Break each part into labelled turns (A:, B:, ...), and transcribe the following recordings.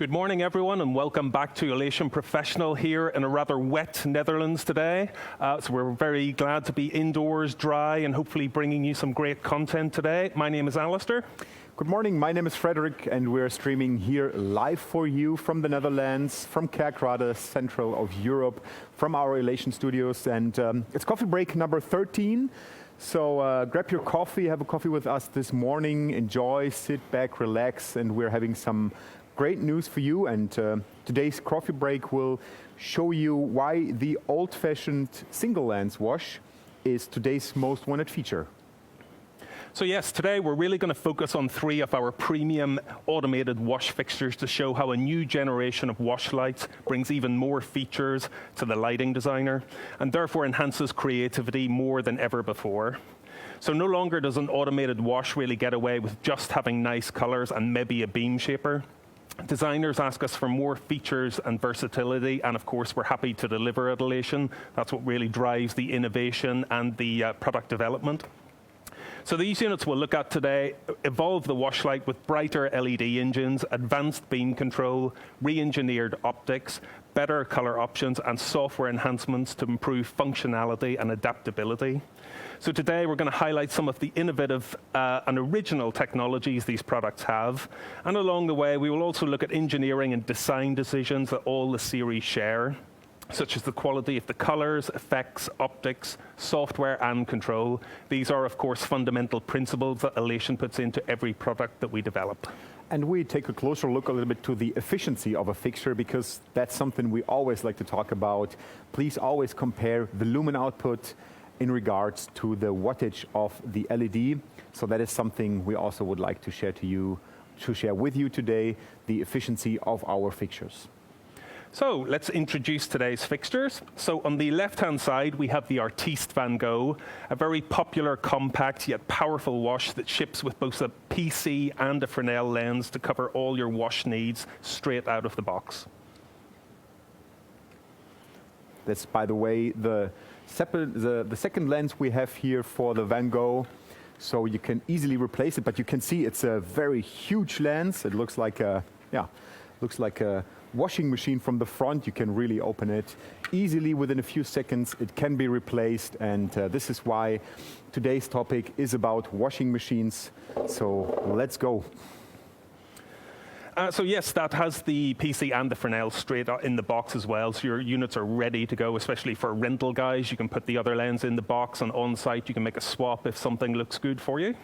A: Good morning, everyone, and welcome back to Elation Professional here in a rather wet Netherlands today. So we're very glad to be indoors, dry, and hopefully bringing you some great content today. My name is Alistair.
B: Good morning, my name is Frederik, and we're streaming here live for you from the Netherlands, from Kerkrade, central of Europe, from our Elation studios. And it's coffee break number 13. So grab your coffee, have a coffee with us this morning, enjoy, sit back, relax, and we're having some great news for you. And today's coffee break will show you why the old-fashioned single lens wash is today's most wanted feature.
A: So yes, today we're really going to focus on 3 of our premium automated wash fixtures to show how a new generation of wash lights brings even more features to the lighting designer and therefore enhances creativity more than ever before. So no longer does an automated wash really get away with just having nice colors and maybe a beam shaper. Designers ask us for more features and versatility, and of course we're happy to deliver at Elation. That's what really drives the innovation and the product development. So these units we'll look at today evolve the wash light with brighter LED engines, advanced beam control, re-engineered optics, better color options, and software enhancements to improve functionality and adaptability. So today we're going to highlight some of the innovative and original technologies these products have. And along the way, we will also look at engineering and design decisions that all the series share, such as the quality of the colors, effects, optics, software, and control. These are, of course, fundamental principles that Elation puts into every product that we develop.
B: And we take a closer look a little bit to the efficiency of a fixture, because that's something we always like to talk about. Please always compare the lumen output in regards to the wattage of the LED. So that is something we also would like to share with you today, the efficiency of our fixtures.
A: So let's introduce today's fixtures. So on the left-hand side, we have the Artiste Van Gogh, a very popular, compact, yet powerful wash that ships with both a PC and a Fresnel lens to cover all your wash needs straight out of the box.
B: That's, by the way, the second lens we have here for the Van Gogh. So you can easily replace it, but you can see it's a very huge lens. It looks like a, washing machine from the front. You can really open it easily within a few seconds. It can be replaced, and this is why today's topic is about washing machines. So let's go.
A: So yes, that has the PC and the Fresnel straight in the box as well. So your units are ready to go, especially for rental guys. You can put the other lens in the box, and on site you can make a swap if something looks good for you.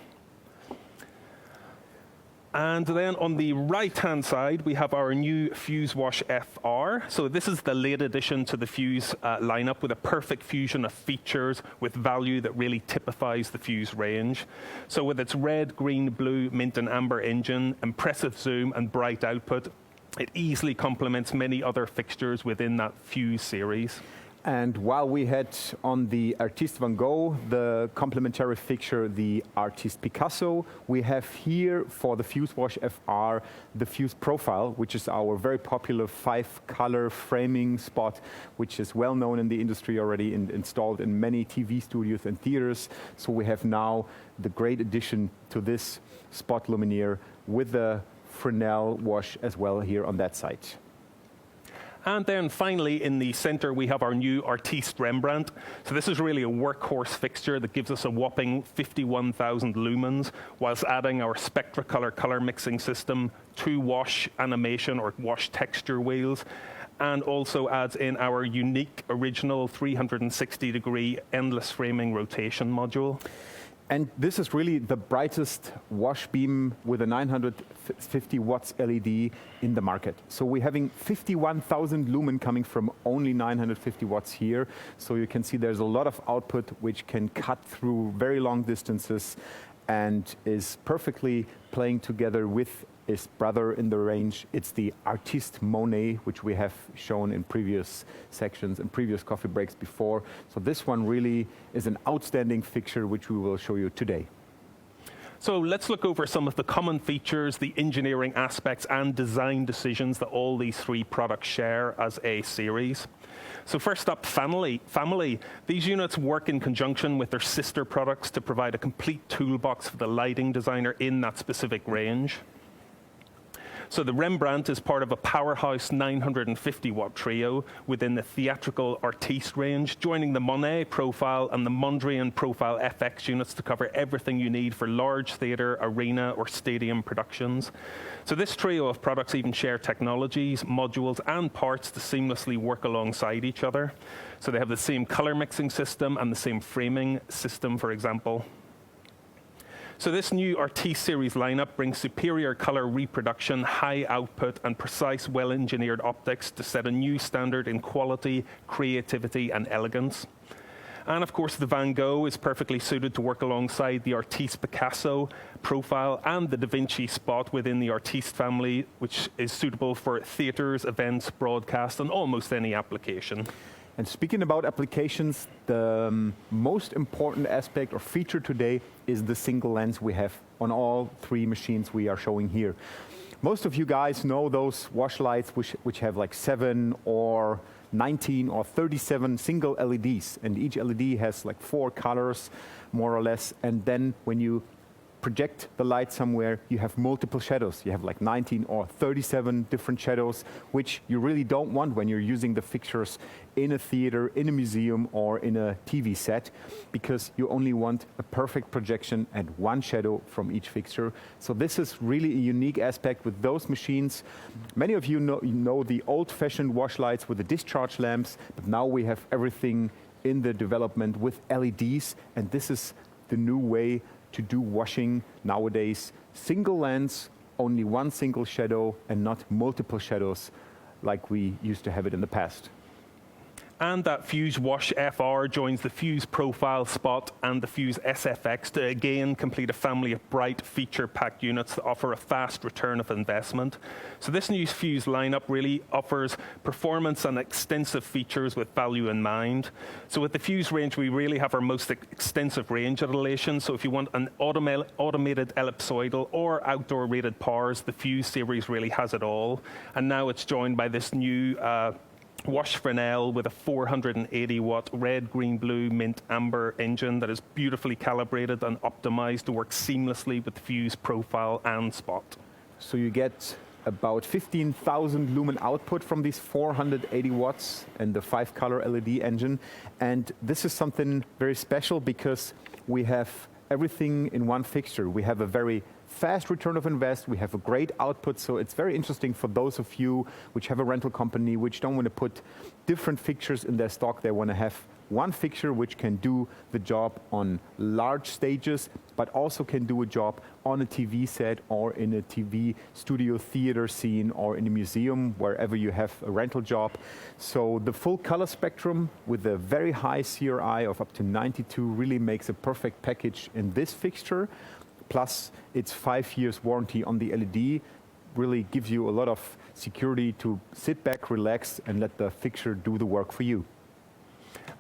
A: And then on the right-hand side, we have our new Fuze Wash FR. So this is the late addition to the Fuze lineup with a perfect fusion of features with value that really typifies the Fuze range. So with its red, green, blue, mint, and amber engine, impressive zoom, and bright output, it easily complements many other fixtures within that Fuze series.
B: And while we had on the Artiste Van Gogh, the complementary fixture, the Artiste Picasso, we have here for the Fuze Wash FR, the Fuze Profile, which is our very popular 5-color framing spot, which is well known in the industry already and installed in many TV studios and theaters. So we have now the great addition to this spot luminaire with the Fresnel wash as well here on that side.
A: And then finally, in the center, we have our new Artiste Rembrandt. So this is really a workhorse fixture that gives us a whopping 51,000 lumens, whilst adding our Spectracolor color mixing system, 2 wash animation or wash texture wheels, and also adds in our unique original 360-degree endless framing rotation module.
B: And this is really the brightest wash beam with a 950 watts LED in the market. So we're having 51,000 lumen coming from only 950 watts here. So you can see there's a lot of output which can cut through very long distances and is perfectly playing together with its brother in the range. It's the Artiste Monet, which we have shown in previous sections and previous coffee breaks before. So this one really is an outstanding fixture, which we will show you today.
A: So let's look over some of the common features, the engineering aspects, and design decisions that all these 3 products share as a series. So first up, family. These units work in conjunction with their sister products to provide a complete toolbox for the lighting designer in that specific range. So the Rembrandt is part of a powerhouse 950 watt trio within the theatrical Artiste range, joining the Monet Profile and the Mondrian Profile FX units to cover everything you need for large theatre, arena or stadium productions. So this trio of products even share technologies, modules and parts to seamlessly work alongside each other. So they have the same color mixing system and the same framing system, for example. So this new Artiste series lineup brings superior color reproduction, high output, and precise, well-engineered optics to set a new standard in quality, creativity, and elegance. And of course, the Van Gogh is perfectly suited to work alongside the Artiste Picasso Profile and the Da Vinci Spot within the Artiste family, which is suitable for theaters, events, broadcast, and almost any application.
B: And speaking about applications, the most important aspect or feature today is the single lens we have on all three machines we are showing here. Most of you guys know those wash lights which have like 7 or 19 or 37 single LEDs, and each LED has like 4 colors, more or less, and then when you project the light somewhere, you have multiple shadows. You have like 19 or 37 different shadows, which you really don't want when you're using the fixtures in a theater, in a museum, or in a TV set, because you only want a perfect projection and one shadow from each fixture. So this is really a unique aspect with those machines. Many of you know the old-fashioned wash lights with the discharge lamps, but now we have everything in the development with LEDs, and this is the new way to do washing nowadays. Single lens, only one single shadow, and not multiple shadows like we used to have it in the past.
A: And that Fuze Wash FR joins the Fuze Profile Spot and the Fuze SFX to again complete a family of bright feature-packed units that offer a fast return of investment. So this new Fuze lineup really offers performance and extensive features with value in mind. So with the Fuze range, we really have our most extensive range at Elation. So if you want an automated ellipsoidal or outdoor rated powers, the Fuze series really has it all. And now it's joined by this new Wash Fresnel with a 480 watt red, green, blue, mint, amber engine that is beautifully calibrated and optimized to work seamlessly with Fuze Profile and Spot.
B: So you get about 15,000 lumen output from these 480 watts and the 5-color LED engine. And this is something very special because we have everything in one fixture. We have a very fast return of invest, we have a great output, so it's very interesting for those of you which have a rental company, which don't want to put different fixtures in their stock. They want to have one fixture which can do the job on large stages, but also can do a job on a TV set or in a TV studio theater scene or in a museum, wherever you have a rental job. So the full color spectrum with a very high CRI of up to 92 really makes a perfect package in this fixture. Plus its 5 years warranty on the LED really gives you a lot of security to sit back, relax, and let the fixture do the work for you.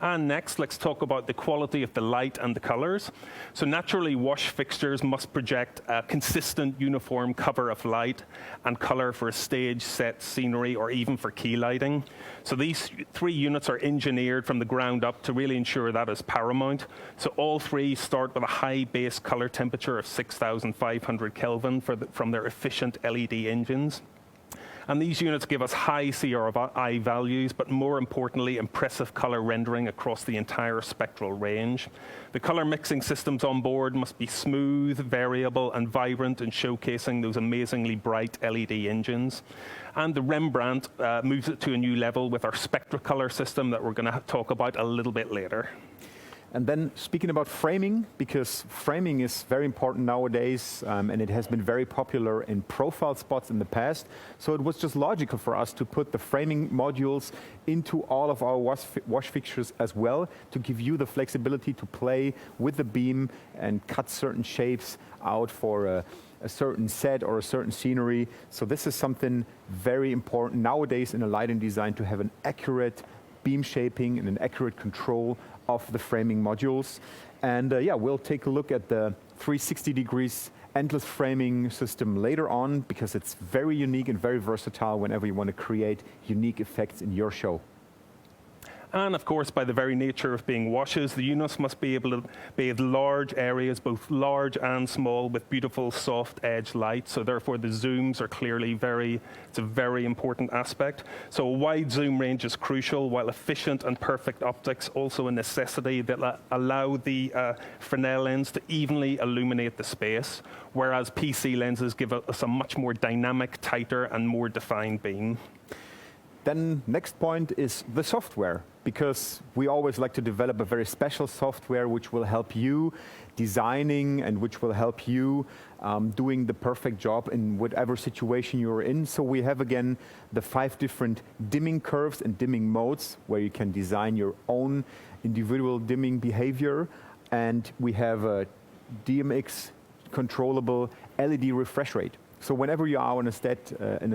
A: And next, let's talk about the quality of the light and the colors. So naturally, wash fixtures must project a consistent, uniform cover of light and color for a stage, set, scenery, or even for key lighting. So these 3 units are engineered from the ground up to really ensure that is paramount. So all 3 start with a high base color temperature of 6,500 Kelvin from their efficient LED engines. And these units give us high CRI values, but more importantly, impressive color rendering across the entire spectral range. The color mixing systems on board must be smooth, variable, and vibrant in showcasing those amazingly bright LED engines. And the Rembrandt moves it to a new level with our SpectraColor system that we're going to talk about a little bit later.
B: And then speaking about framing, because framing is very important nowadays, and it has been very popular in profile spots in the past. So it was just logical for us to put the framing modules into all of our wash fixtures as well, to give you the flexibility to play with the beam and cut certain shapes out for a certain set or a certain scenery. So this is something very important nowadays in a lighting design, to have an accurate beam shaping and an accurate control of the framing modules. And yeah, we'll take a look at the 360 degrees endless framing system later on, because it's very unique and very versatile whenever you want to create unique effects in your show.
A: And of course, by the very nature of being washes, the units must be able to bathe large areas, both large and small, with beautiful soft edge light. So therefore the zooms are clearly it's a very important aspect. So a wide zoom range is crucial, while efficient and perfect optics also a necessity that allow the Fresnel lens to evenly illuminate the space, whereas PC lenses give us a much more dynamic, tighter and more defined beam.
B: Then next point is the software, because we always like to develop a very special software which will help you designing and which will help you doing the perfect job in whatever situation you're in. So we have again the 5 different dimming curves and dimming modes where you can design your own individual dimming behavior. And we have a DMX controllable LED refresh rate. So whenever you are on a set, in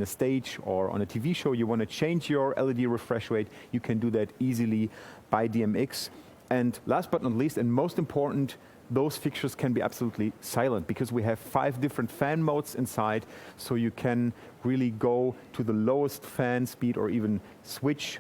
B: a stage, or on a TV show, you want to change your LED refresh rate, you can do that easily by DMX. And last but not least, and most important, those fixtures can be absolutely silent, because we have 5 different fan modes inside, so you can really go to the lowest fan speed or even switch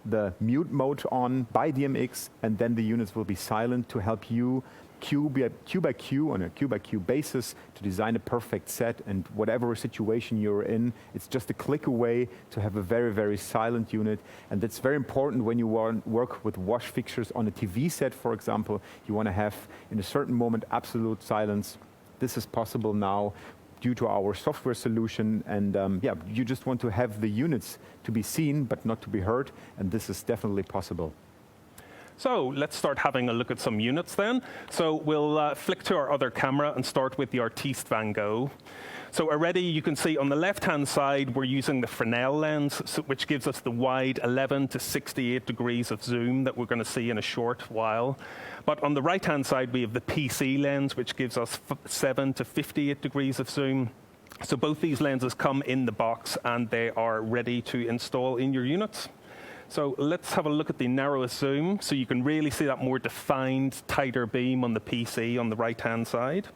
B: the mute mode on by DMX, and then the units will be silent to help you cue by cue on a cue by cue basis to design a perfect set. And whatever situation you're in, it's just a click away to have a very, very silent unit. And that's very important when you work with wash fixtures on a TV set, for example. You want to have, in a certain moment, absolute silence. This is possible now due to our software solution. And yeah, you just want to have the units to be seen, but not to be heard. And this is definitely possible.
A: So let's start having a look at some units then. So we'll flick to our other camera and start with the Artiste Van Gogh. So already you can see on the left-hand side, we're using the Fresnel lens, which gives us the wide 11 to 68 degrees of zoom that we're going to see in a short while. But on the right-hand side, we have the PC lens, which gives us 7 to 58 degrees of zoom. So both these lenses come in the box and they are ready to install in your units. So let's have a look at the narrowest zoom, so you can really see that more defined, tighter beam on the PC on the right-hand side.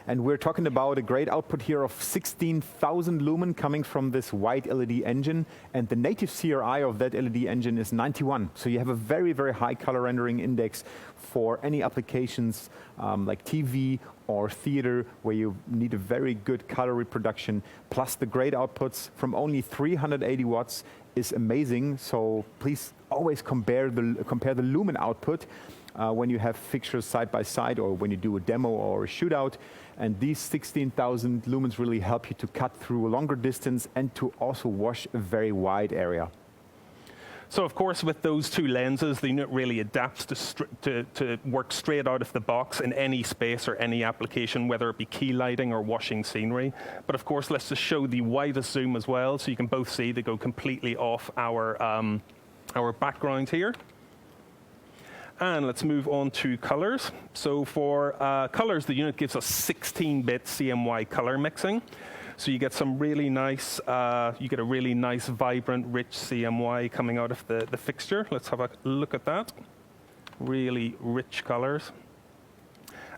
B: And we're talking about a great output here of 16,000 lumen coming from this white LED engine. And the native CRI of that LED engine is 91. So you have a very, very high color rendering index for any applications like TV or theater, where you need a very good color reproduction. Plus the great outputs from only 380 watts is amazing. So please always compare the lumen output when you have fixtures side by side, or when you do a demo or a shootout. And these 16,000 lumens really help you to cut through a longer distance and to also wash a very wide area.
A: So of course, with those 2 lenses, the unit really adapts to work straight out of the box in any space or any application, whether it be key lighting or washing scenery. But of course, let's just show the widest zoom as well, so you can both see they go completely off our background here. And let's move on to colors. So for colors, the unit gives us 16-bit CMY color mixing. So you get some really nice, you get a really nice, vibrant, rich CMY coming out of the fixture. Let's have a look at that. Really rich colors.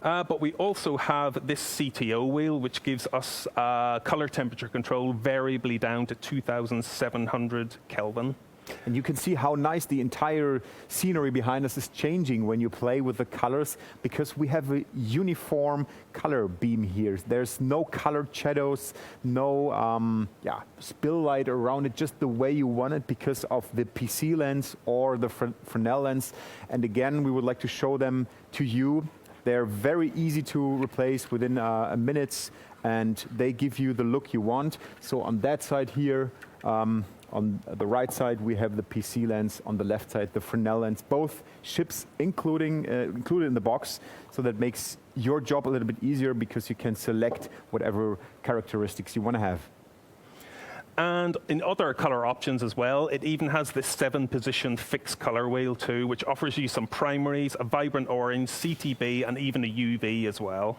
A: But we also have this CTO wheel, which gives us color temperature control variably down to 2,700 Kelvin.
B: And you can see how nice the entire scenery behind us is changing when you play with the colors, because we have a uniform color beam here. There's no colored shadows, no spill light around it, just the way you want it because of the PC lens or the Fresnel lens. And again, we would like to show them to you. They're very easy to replace within a minute, and they give you the look you want. So on that side here, on the right side, we have the PC lens. On the left side, the Fresnel lens. Both ships included in the box. So that makes your job a little bit easier, because you can select whatever characteristics you want to have.
A: And in other color options as well, it even has this 7-position fixed color wheel too, which offers you some primaries, a vibrant orange, CTB, and even a UV as well.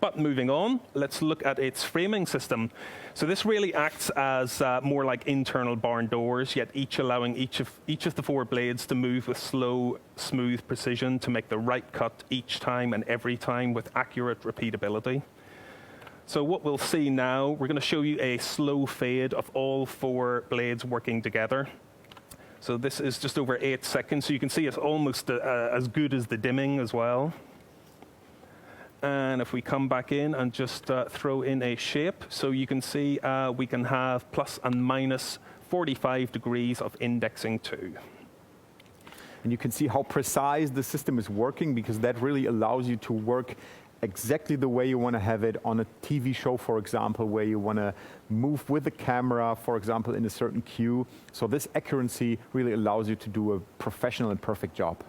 A: But moving on, let's look at its framing system. So this really acts as more like internal barn doors, yet each allowing each of the 4 blades to move with slow, smooth precision to make the right cut each time and every time with accurate repeatability. So what we'll see now, we're going to show you a slow fade of all 4 blades working together. So this is just over 8 seconds. So you can see it's almost as good as the dimming as well. And if we come back in and just throw in a shape, so you can see we can have plus and minus 45 degrees of indexing too.
B: And you can see how precise the system is working, because that really allows you to work exactly the way you want to have it on a TV show, for example, where you want to move with the camera, for example, in a certain cue. So this accuracy really allows you to do a professional and perfect job.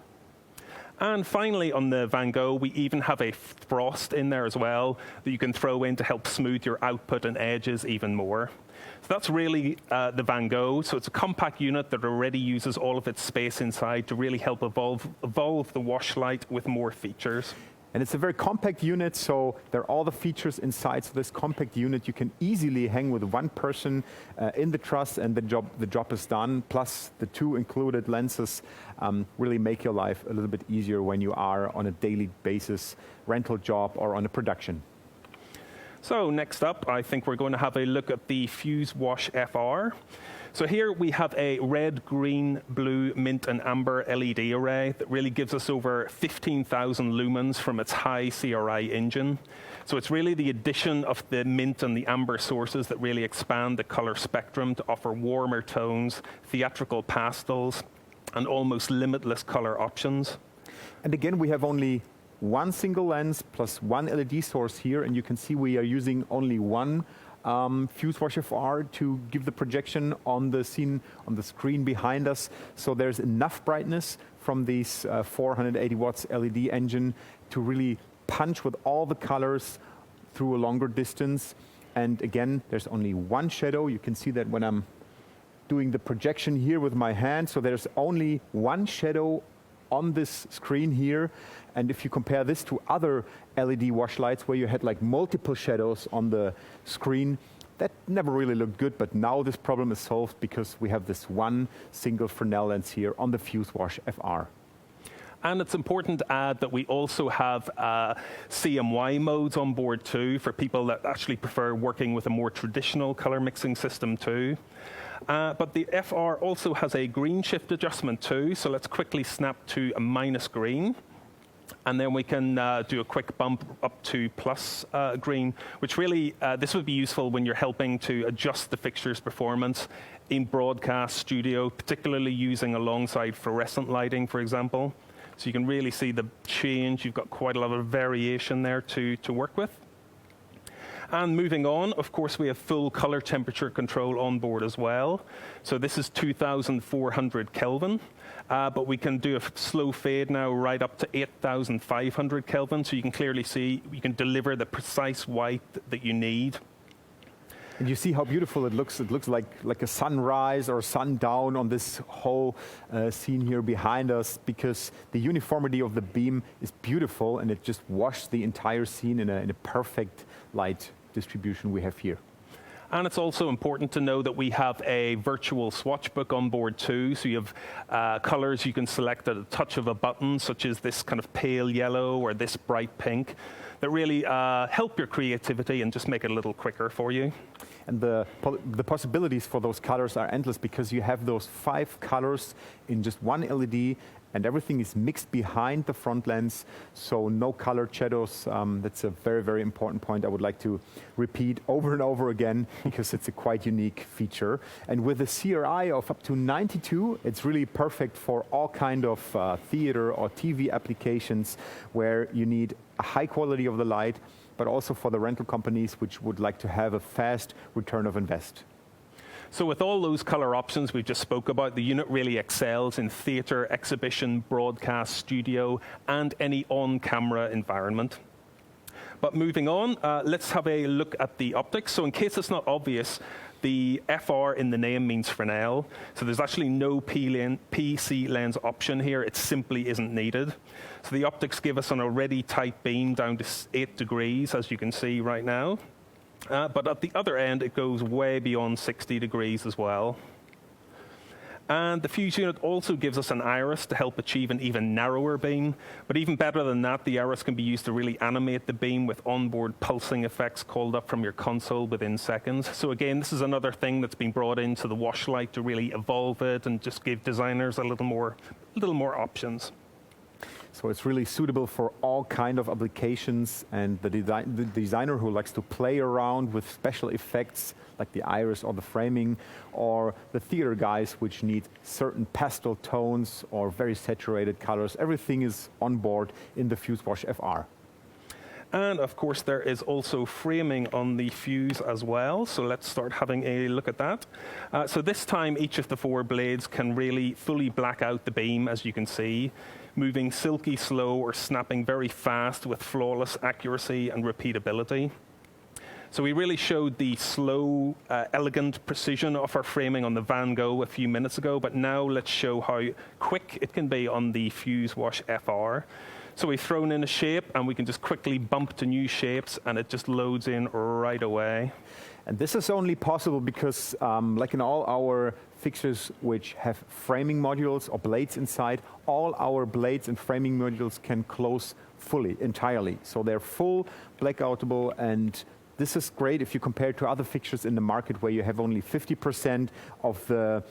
A: And finally, on the Van Gogh, we even have a frost in there as well that you can throw in to help smooth your output and edges even more. So that's really the Van Gogh. So it's a compact unit that already uses all of its space inside to really help evolve the wash light with more features.
B: And it's a very compact unit, so there are all the features inside. So this compact unit you can easily hang with one person in the truss, and the job is done. Plus the 2 included lenses really make your life a little bit easier when you are on a daily basis rental job or on a production.
A: So next up, I think we're going to have a look at the Fuze Wash FR. So here we have a red, green, blue, mint and amber LED array that really gives us over 15,000 lumens from its high CRI engine. So it's really the addition of the mint and the amber sources that really expand the color spectrum to offer warmer tones, theatrical pastels, and almost limitless color options.
B: And again, we have only one single lens plus one LED source here, and you can see we are using only one Fuze Wash FR to give the projection on the scene, on the screen behind us. So there's enough brightness from these 480 watts LED engine to really punch with all the colors through a longer distance. And again, there's only one shadow. You can see that when I'm doing the projection here with my hand. So there's only one shadow on this screen here. And if you compare this to other LED wash lights where you had like multiple shadows on the screen, that never really looked good. But now this problem is solved because we have this one single Fresnel lens here on the Fuze Wash FR.
A: And it's important to add that we also have CMY modes on board too, for people that actually prefer working with a more traditional color mixing system too. But the FR also has a green shift adjustment too, so let's quickly snap to a minus green. And then we can do a quick bump up to plus green, which really, this would be useful when you're helping to adjust the fixture's performance in broadcast studio, particularly using alongside fluorescent lighting, for example. So you can really see the change. You've got quite a lot of variation there to work with. And moving on, of course, we have full color temperature control on board as well. So this is 2,400 Kelvin, but we can do a slow fade now right up to 8,500 Kelvin. So you can clearly see you can deliver the precise white that you need.
B: And you see how beautiful it looks. It looks like a sunrise or sundown on this whole scene here behind us, because the uniformity of the beam is beautiful, and it just washes the entire scene in a perfect light distribution we have here.
A: And it's also important to know that we have a virtual swatch book on board too. So you have colors you can select at a touch of a button, such as this kind of pale yellow or this bright pink, that really help your creativity and just make it a little quicker for you.
B: And the possibilities for those colors are endless, because you have those 5 colors in just one LED, and everything is mixed behind the front lens, so no colored shadows. That's a very, very important point I would like to repeat over and over again, because it's a quite unique feature. And with a CRI of up to 92, it's really perfect for all kind of theater or TV applications where you need a high quality of the light, but also for the rental companies which would like to have a fast return of invest.
A: So with all those color options we just spoke about, the unit really excels in theater, exhibition, broadcast, studio, and any on-camera environment. But moving on, let's have a look at the optics. So in case it's not obvious, the FR in the name means Fresnel. So there's actually no PC lens option here. It simply isn't needed. So the optics give us an already tight beam down to 8 degrees, as you can see right now. But at the other end, it goes way beyond 60 degrees as well. And the Fuze unit also gives us an iris to help achieve an even narrower beam. But even better than that, the iris can be used to really animate the beam with onboard pulsing effects called up from your console within seconds. So again, this is another thing that's been brought into the wash light to really evolve it and just give designers a little more options.
B: So it's really suitable for all kind of applications, and the designer who likes to play around with special effects like the iris or the framing, or the theater guys which need certain pastel tones or very saturated colors, everything is on board in the Fuze Wash FR.
A: And of course, there is also framing on the Fuze as well. So let's start having a look at that. So this time, each of the 4 blades can really fully black out the beam, as you can see, moving silky slow or snapping very fast with flawless accuracy and repeatability. So we really showed the slow, elegant precision of our framing on the Van Gogh a few minutes ago, but now let's show how quick it can be on the Fuze Wash FR. So we've thrown in a shape, and we can just quickly bump to new shapes, and it just loads in right away.
B: And this is only possible because, like in all our fixtures which have framing modules or blades inside, all our blades and framing modules can close fully, entirely. So they're full, blackoutable, and this is great if you compare to other fixtures in the market where you have only 50% of the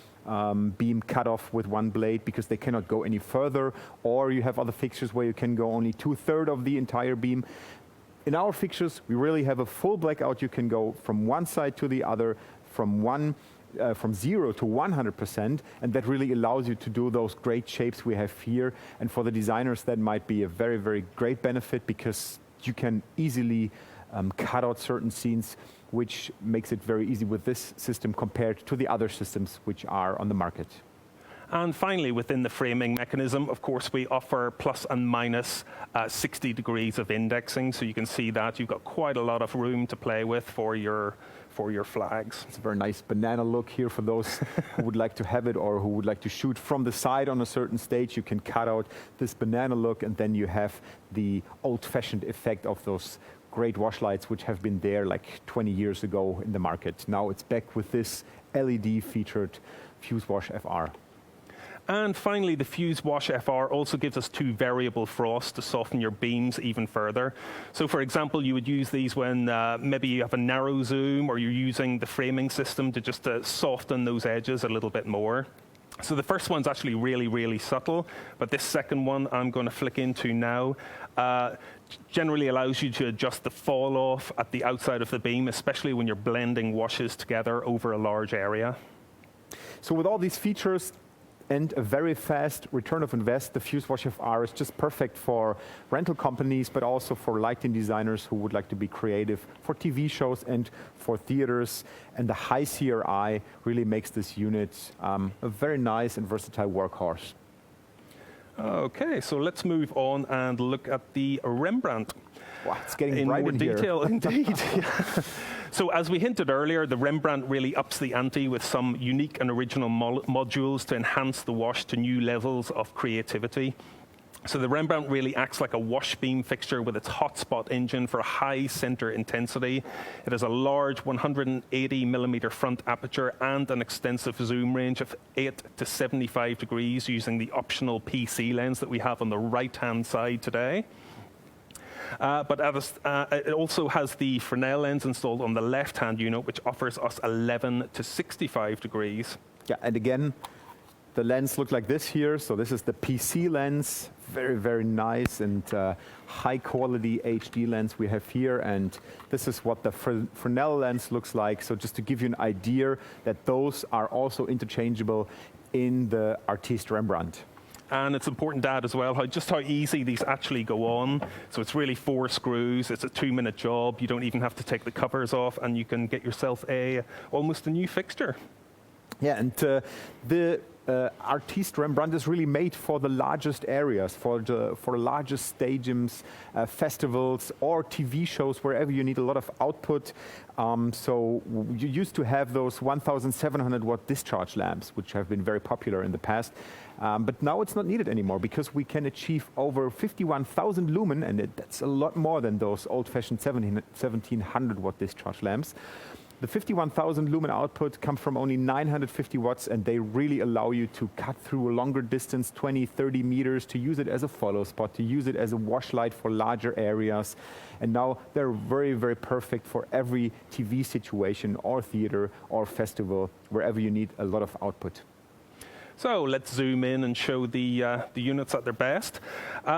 B: beam cut off with one blade because they cannot go any further, or you have other fixtures where you can go only 2/3 of the entire beam. In our fixtures, we really have a full blackout. You can go from one side to the other, from 0 to 100%, and that really allows you to do those great shapes we have here. And for the designers, that might be a very, very great benefit because you can easily cut out certain scenes, which makes it very easy with this system compared to the other systems which are on the market.
A: And finally, within the framing mechanism, of course, we offer plus and minus 60 degrees of indexing. So you can see that you've got quite a lot of room to play with for your flags.
B: It's a very nice banana look here for those who would like to have it or who would like to shoot from the side on a certain stage. You can cut out this banana look, and then you have the old-fashioned effect of those great wash lights which have been there like 20 years ago in the market. Now it's back with this LED-featured Fuze Wash FR.
A: And finally, the Fuze Wash FR also gives us 2 variable frosts to soften your beams even further. So for example, you would use these when maybe you have a narrow zoom or you're using the framing system to just soften those edges a little bit more. So the first one's actually really, really subtle, but this second one I'm going to flick into now generally allows you to adjust the fall off at the outside of the beam, especially when you're blending washes together over a large area.
B: So with all these features and a very fast return of invest, the Fuze Wash FR is just perfect for rental companies, but also for lighting designers who would like to be creative, for TV shows and for theaters. And the high CRI really makes this unit a very nice and versatile workhorse.
A: Okay, so let's move on and look at the Rembrandt.
B: Wow, it's getting
A: in
B: bright
A: more
B: in here.
A: detail, indeed. So as we hinted earlier, the Rembrandt really ups the ante with some unique and original modules to enhance the wash to new levels of creativity. So the Rembrandt really acts like a wash beam fixture with its hotspot engine for high center intensity. It has a large 180 millimeter front aperture and an extensive zoom range of 8 to 75 degrees using the optional PC lens that we have on the right-hand side today. But it also has the Fresnel lens installed on the left-hand unit, which offers us 11 to 65 degrees.
B: Yeah, and again, the lens looks like this here. So this is the PC lens, very, very nice and high-quality HD lens we have here. And this is what the Fresnel lens looks like. So just to give you an idea that those are also interchangeable in the Artiste Rembrandt.
A: And it's important to add as well just how easy these actually go on. So it's really 4 screws. It's a 2-minute job. You don't even have to take the covers off, and you can get yourself almost a new fixture.
B: Yeah, and the Artiste Rembrandt is really made for the largest areas, for the largest stadiums, festivals, or TV shows, wherever you need a lot of output. So you used to have those 1,700 watt discharge lamps, which have been very popular in the past. But now it's not needed anymore because we can achieve over 51,000 lumen, and that's a lot more than those old-fashioned 1,700 watt discharge lamps. The 51,000 lumen output come from only 950 watts, and they really allow you to cut through a longer distance, 20, 30 meters, to use it as a follow spot, to use it as a wash light for larger areas. And now they're very, very perfect for every TV situation or theater or festival, wherever you need a lot of output.
A: So let's zoom in and show the units at their best.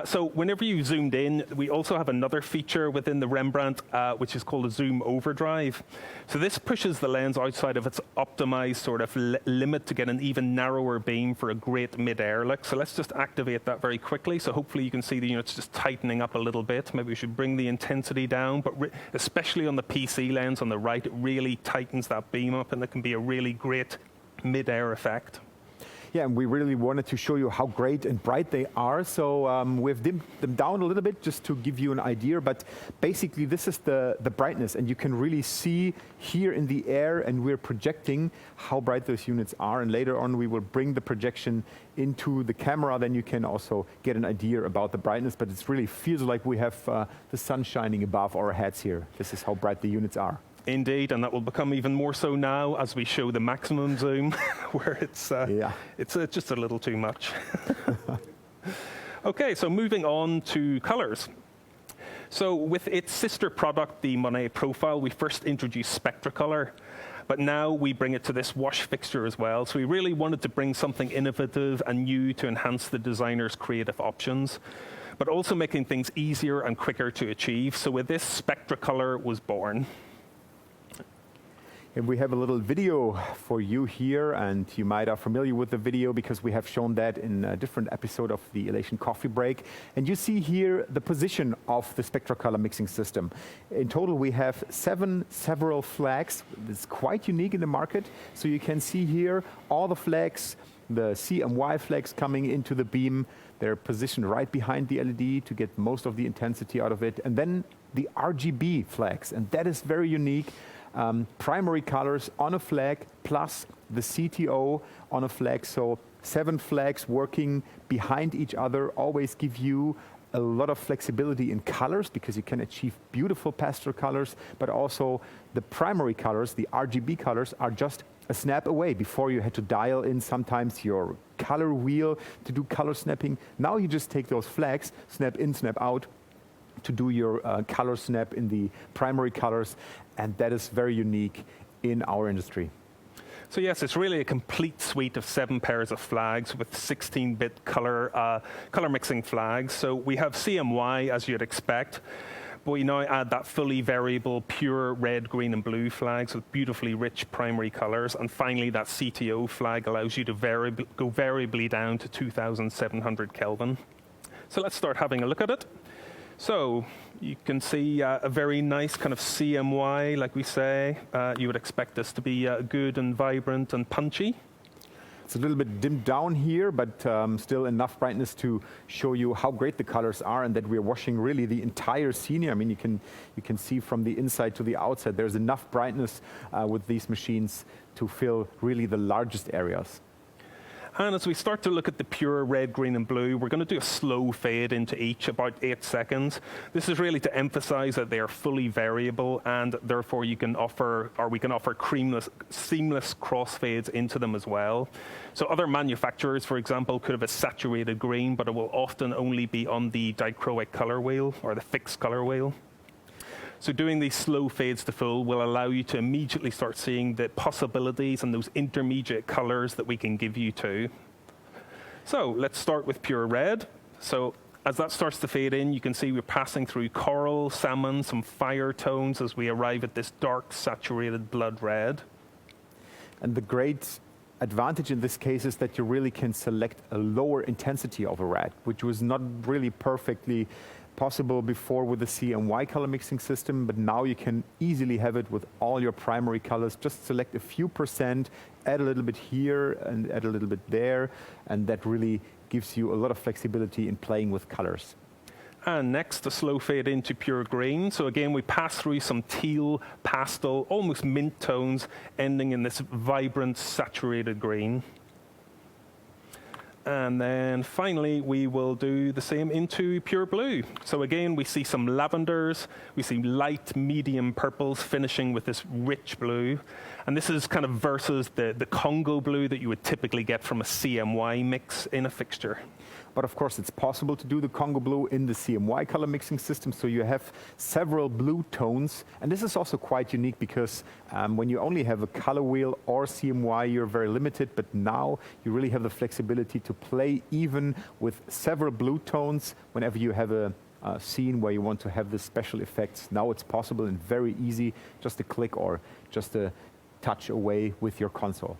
A: So whenever you zoomed in, we also have another feature within the Rembrandt, which is called a zoom overdrive. So this pushes the lens outside of its optimized sort of limit to get an even narrower beam for a great mid-air look. So let's just activate that very quickly. So hopefully you can see the units just tightening up a little bit. Maybe we should bring the intensity down, but especially on the PC lens on the right, it really tightens that beam up, and it can be a really great mid-air effect.
B: Yeah, and we really wanted to show you how great and bright they are. So we've dimmed them down a little bit just to give you an idea. But basically, this is the brightness. And you can really see here in the air, and we're projecting how bright those units are. And later on, we will bring the projection into the camera. Then you can also get an idea about the brightness. But it really feels like we have the sun shining above our heads here. This is how bright the units are.
A: Indeed, and that will become even more so now as we show the maximum zoom, where it's just a little too much. Okay, so moving on to colors. So with its sister product, the Monet Profile, we first introduced Spectracolor, but now we bring it to this wash fixture as well. So we really wanted to bring something innovative and new to enhance the designer's creative options, but also making things easier and quicker to achieve. So with this, Spectracolor was born.
B: And we have a little video for you here, and you might are familiar with the video because we have shown that in a different episode of the Elation Coffee Break. And you see here the position of the Spectracolor mixing system. In total, we have several flags. It's quite unique in the market. So you can see here all the flags, the CMY flags coming into the beam. They're positioned right behind the LED to get most of the intensity out of it. And then the RGB flags, and that is very unique. Primary colors on a flag plus the CTO on a flag. So 7 flags working behind each other always give you a lot of flexibility in colors because you can achieve beautiful pastel colors, but also the primary colors, the RGB colors, are just a snap away. Before you had to dial in sometimes your color wheel to do color snapping. Now you just take those flags, snap in, snap out, to do your color snap in the primary colors, and that is very unique in our industry.
A: So yes, it's really a complete suite of 7 pairs of flags with 16-bit color mixing flags. So we have CMY, as you'd expect, but we now add that fully variable, pure red, green, and blue flags with beautifully rich primary colors. And finally, that CTO flag allows you to go variably down to 2,700 Kelvin. So let's start having a look at it. So you can see a very nice kind of CMY, like we say. You would expect this to be good and vibrant and punchy.
B: It's a little bit dimmed down here, but still enough brightness to show you how great the colors are and that we're washing really the entire scene here. I mean, you can see from the inside to the outside, there's enough brightness with these machines to fill really the largest areas.
A: And as we start to look at the pure red, green, and blue, we're going to do a slow fade into each, about 8 seconds. This is really to emphasize that they are fully variable, and therefore we can offer seamless crossfades into them as well. So other manufacturers, for example, could have a saturated green, but it will often only be on the dichroic color wheel or the fixed color wheel. So doing these slow fades to full will allow you to immediately start seeing the possibilities and those intermediate colors that we can give you too. So let's start with pure red. So as that starts to fade in, you can see we're passing through coral, salmon, some fire tones as we arrive at this dark, saturated blood red.
B: And the great advantage in this case is that you really can select a lower intensity of a red, which was not really perfectly possible before with the CMY color mixing system, but now you can easily have it with all your primary colors. Just select a few %, add a little bit here and add a little bit there, and that really gives you a lot of flexibility in playing with colors.
A: And next, a slow fade into pure green. So again, we pass through some teal, pastel, almost mint tones, ending in this vibrant, saturated green. And then finally, we will do the same into pure blue. So again, we see some lavenders, we see light, medium purples finishing with this rich blue. And this is kind of versus the Congo blue that you would typically get from a CMY mix in a fixture.
B: But of course, it's possible to do the Congo blue in the CMY color mixing system. So you have several blue tones. And this is also quite unique because when you only have a color wheel or CMY, you're very limited. But now you really have the flexibility to play even with several blue tones whenever you have a scene where you want to have the special effects. Now it's possible and very easy, just a click or just a touch away with your console.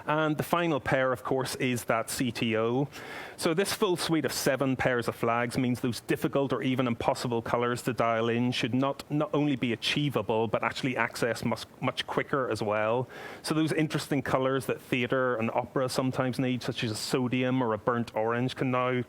A: And the final pair, of course, is that CTO. So this full suite of 7 pairs of flags means those difficult or even impossible colors to dial in should not only be achievable, but actually accessed much quicker as well. So those interesting colors that theater and opera sometimes need, such as a sodium or a burnt orange, can now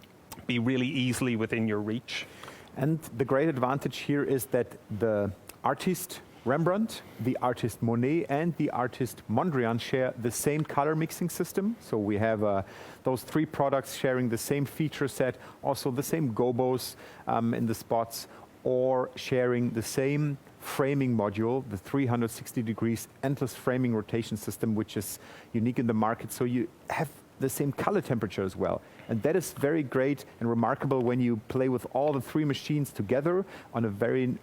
A: be really easily within your reach.
B: And the great advantage here is that the Artiste Rembrandt, the Artiste Monet, and the Artiste Mondrian share the same color mixing system. So we have those 3 products sharing the same feature set, also the same gobos in the spots, or sharing the same framing module, the 360 degrees endless framing rotation system, which is unique in the market. So you have the same color temperature as well. And that is very great and remarkable when you play with all the 3 machines together on a very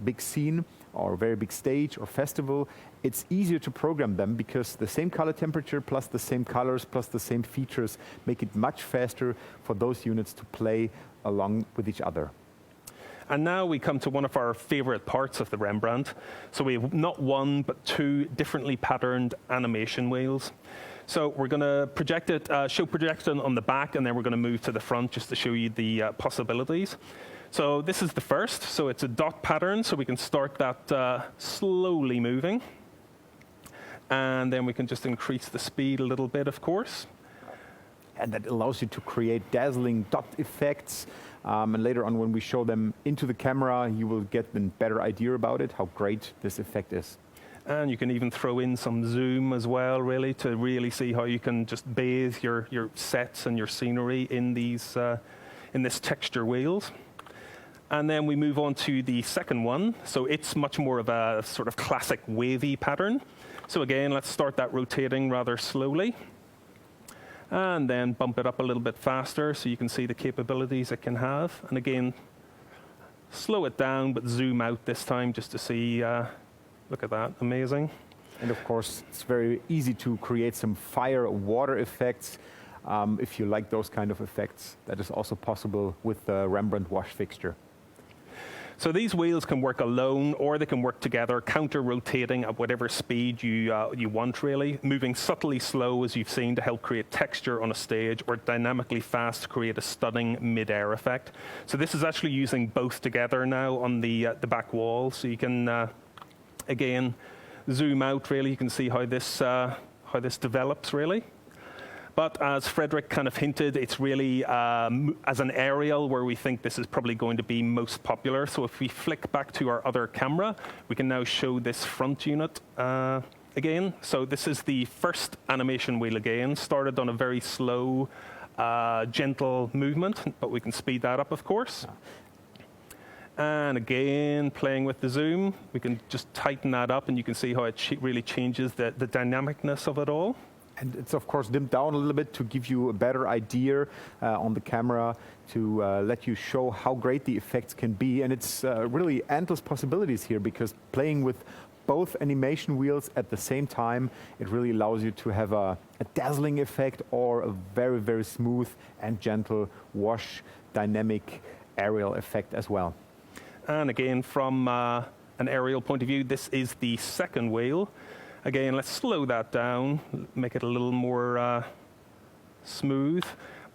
B: big scene or a very big stage or festival. It's easier to program them because the same color temperature plus the same colors plus the same features make it much faster for those units to play along with each other.
A: And now we come to one of our favorite parts of the Rembrandt. So we have not 1, but 2 differently patterned animation wheels. So we're going to project it, show projection on the back, and then we're going to move to the front just to show you the possibilities. So this is the first. So it's a dot pattern, so we can start that slowly moving. And then we can just increase the speed a little bit, of course.
B: And that allows you to create dazzling dot effects. And later on, when we show them into the camera, you will get a better idea about it, how great this effect is.
A: And you can even throw in some zoom as well, really, to really see how you can just bathe your sets and your scenery in these in this texture wheels. And then we move on to the second one. So it's much more of a sort of classic wavy pattern. So again, let's start that rotating rather slowly. And then bump it up a little bit faster so you can see the capabilities it can have. And again, slow it down, but zoom out this time just to see, look at that, amazing.
B: And of course, it's very easy to create some fire water effects. If you like those kind of effects, that is also possible with the Rembrandt wash fixture.
A: So these wheels can work alone, or they can work together, counter-rotating at whatever speed you want, really. Moving subtly slow, as you've seen, to help create texture on a stage, or dynamically fast to create a stunning mid-air effect. So this is actually using both together now on the back wall. So you can, again, zoom out, really. You can see how this develops, really. But as Frederik kind of hinted, it's really as an aerial where we think this is probably going to be most popular. So if we flick back to our other camera, we can now show this front unit again. So this is the first animation wheel again, started on a very slow, gentle movement, but we can speed that up, of course. And again, playing with the zoom, we can just tighten that up, and you can see how it really changes the dynamicness of it all.
B: And it's, of course, dimmed down a little bit to give you a better idea on the camera, to let you show how great the effects can be. And it's really endless possibilities here, because playing with both animation wheels at the same time, it really allows you to have a dazzling effect or a very, very smooth and gentle wash dynamic aerial effect as well.
A: And again, from an aerial point of view, this is the second wheel. Again, let's slow that down, make it a little more smooth.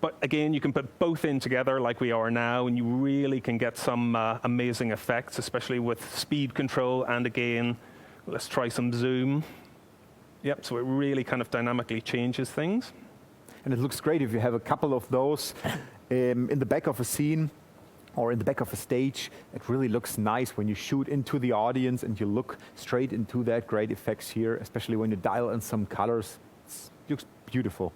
A: But again, you can put both in together like we are now, and you really can get some amazing effects, especially with speed control. And again, let's try some zoom. Yep, so it really kind of dynamically changes things.
B: And it looks great if you have a couple of those in the back of a scene or in the back of a stage. It really looks nice when you shoot into the audience and you look straight into that great effects here, especially when you dial in some colors. It looks beautiful.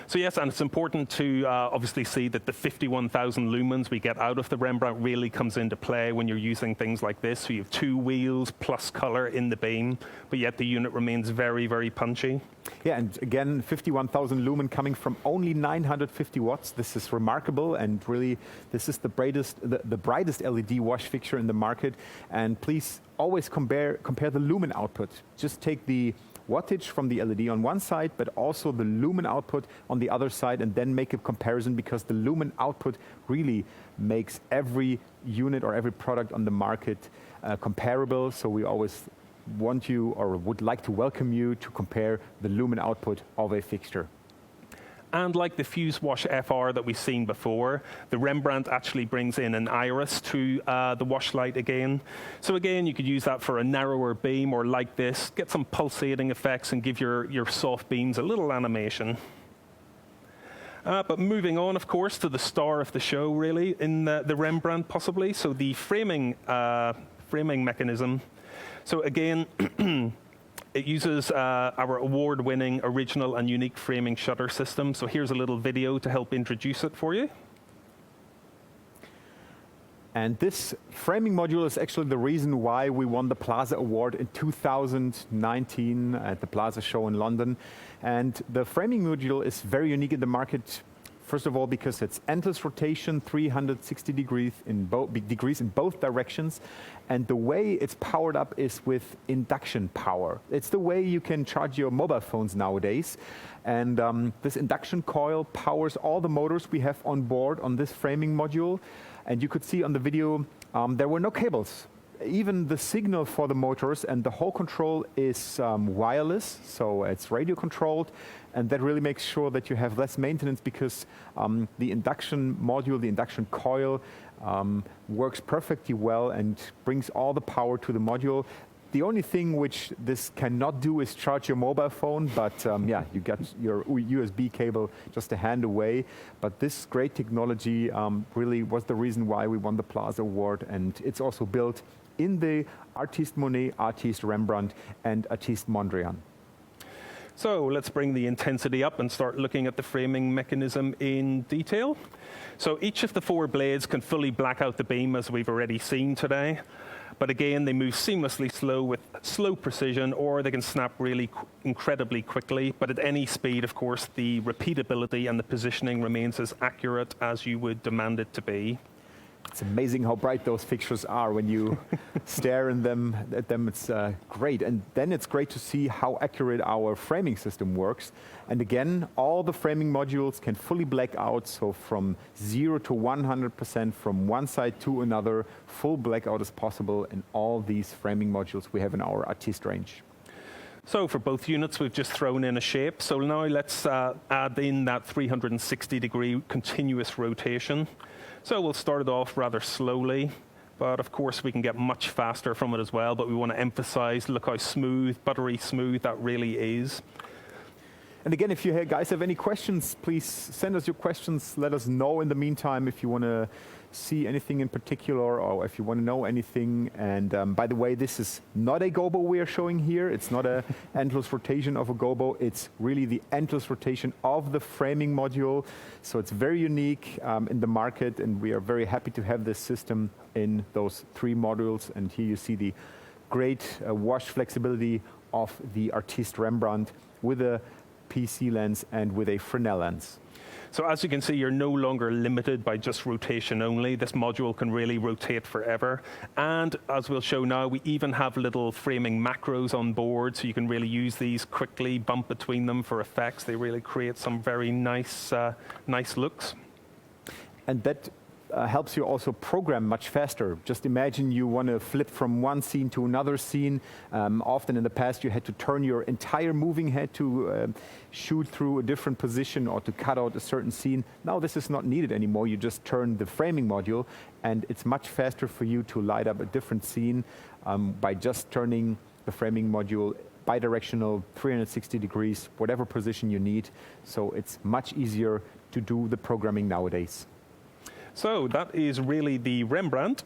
A: So yes, and it's important to obviously see that the 51,000 lumens we get out of the Rembrandt really comes into play when you're using things like this. So you have 2 wheels plus color in the beam, but yet the unit remains very, very punchy.
B: Yeah, and again, 51,000 lumen coming from only 950 watts. This is remarkable, and really, this is the brightest LED wash fixture in the market. And please always compare the lumen output. Just take the wattage from the LED on one side, but also the lumen output on the other side, and then make a comparison, because the lumen output really makes every unit or every product on the market comparable. So we always want you, or would like to welcome you, to compare the lumen output of a fixture.
A: And like the Fuze Wash FR that we've seen before, the Rembrandt actually brings in an iris to the wash light again. So again, you could use that for a narrower beam, or like this, get some pulsating effects and give your soft beams a little animation. But moving on, of course, to the star of the show, really, in the Rembrandt possibly, so the framing mechanism. So again, it uses our award-winning original and unique framing shutter system. So here's a little video to help introduce it for you.
B: And this framing module is actually the reason why we won the Plaza Award in 2019 at the Plaza show in London. And the framing module is very unique in the market. First of all, because it's endless rotation, 360 degrees in both directions. And the way it's powered up is with induction power. It's the way you can charge your mobile phones nowadays. And this induction coil powers all the motors we have on board on this framing module. And you could see on the video, there were no cables. Even the signal for the motors and the whole control is wireless, so it's radio controlled, and that really makes sure that you have less maintenance, because the induction module, the induction coil, works perfectly well and brings all the power to the module. The only thing which this cannot do is charge your mobile phone, but yeah, you get your USB cable just a hand away. But this great technology really was the reason why we won the Plaza Award, and it's also built in the Artiste Monet, Artiste Rembrandt, and Artiste Mondrian.
A: So let's bring the intensity up and start looking at the framing mechanism in detail. So each of the 4 blades can fully black out the beam, as we've already seen today. But again, they move seamlessly with slow precision, or they can snap really incredibly quickly. But at any speed, of course, the repeatability and the positioning remains as accurate as you would demand it to be.
B: It's amazing how bright those fixtures are when you stare at them. It's great. And then it's great to see how accurate our framing system works. And again, all the framing modules can fully black out. So from 0 to 100%, from one side to another, full blackout is possible in all these framing modules we have in our Artiste range.
A: So for both units, we've just thrown in a shape. So now let's add in that 360-degree continuous rotation. So we'll start it off rather slowly, but of course we can get much faster from it as well. But we want to emphasize, look how smooth, buttery smooth that really is.
B: And again, if you guys have any questions, please send us your questions. Let us know in the meantime if you want to see anything in particular, or if you want to know anything. And by the way, this is not a gobo we are showing here. It's not an endless rotation of a gobo. It's really the endless rotation of the framing module. So it's very unique in the market, and we are very happy to have this system in those 3 modules. And here you see the great wash flexibility of the Artiste Rembrandt with a PC lens and with a Fresnel lens.
A: So as you can see, you're no longer limited by just rotation only. This module can really rotate forever. And as we'll show now, we even have little framing macros on board, so you can really use these quickly, bump between them for effects. They really create some very nice looks.
B: And that helps you also program much faster. Just imagine you want to flip from one scene to another scene. Often in the past you had to turn your entire moving head to shoot through a different position or to cut out a certain scene. Now this is not needed anymore. You just turn the framing module, and it's much faster for you to light up a different scene by just turning the framing module bidirectional, 360 degrees, whatever position you need. So it's much easier to do the programming nowadays.
A: So that is really the Rembrandt.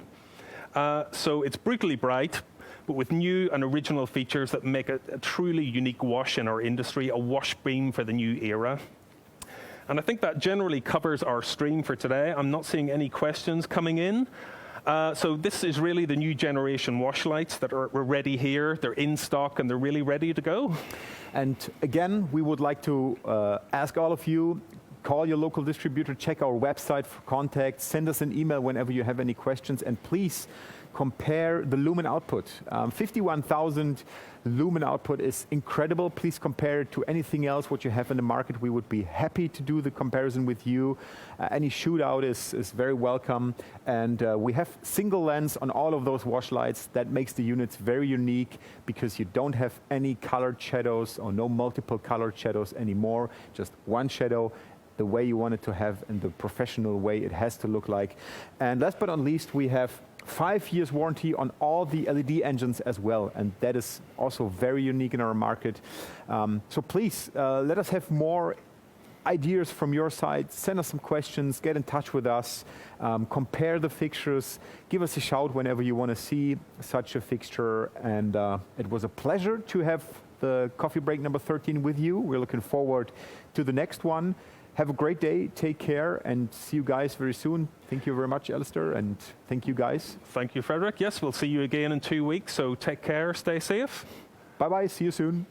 A: So it's brutally bright, but with new and original features that make it a truly unique wash in our industry, a wash beam for the new era. And I think that generally covers our stream for today. I'm not seeing any questions coming in. So this is really the new generation wash lights that are ready here. They're in stock and they're really ready to go.
B: And again, we would like to ask all of you, call your local distributor, check our website for contact, send us an email whenever you have any questions, and please compare the lumen output. 51,000 lumen output is incredible. Please compare it to anything else what you have in the market. We would be happy to do the comparison with you. Any shootout is very welcome. And we have single lens on all of those wash lights. That makes the units very unique because you don't have any colored shadows or no multiple colored shadows anymore. Just one shadow, the way you want it to have in the professional way it has to look like. And last but not least, we have 5 years warranty on all the LED engines as well, and that is also very unique in our market. So please, let us have more ideas from your side. Send us some questions, get in touch with us, compare the fixtures, give us a shout whenever you want to see such a fixture. And it was a pleasure to have the coffee break number 13 with you. We're looking forward to the next one. Have a great day, take care, and see you guys very soon. Thank you very much, Alistair, and thank you guys.
A: Thank you, Frederik. Yes, we'll see you again in 2 weeks, so take care, stay safe.
B: Bye-bye, see you soon.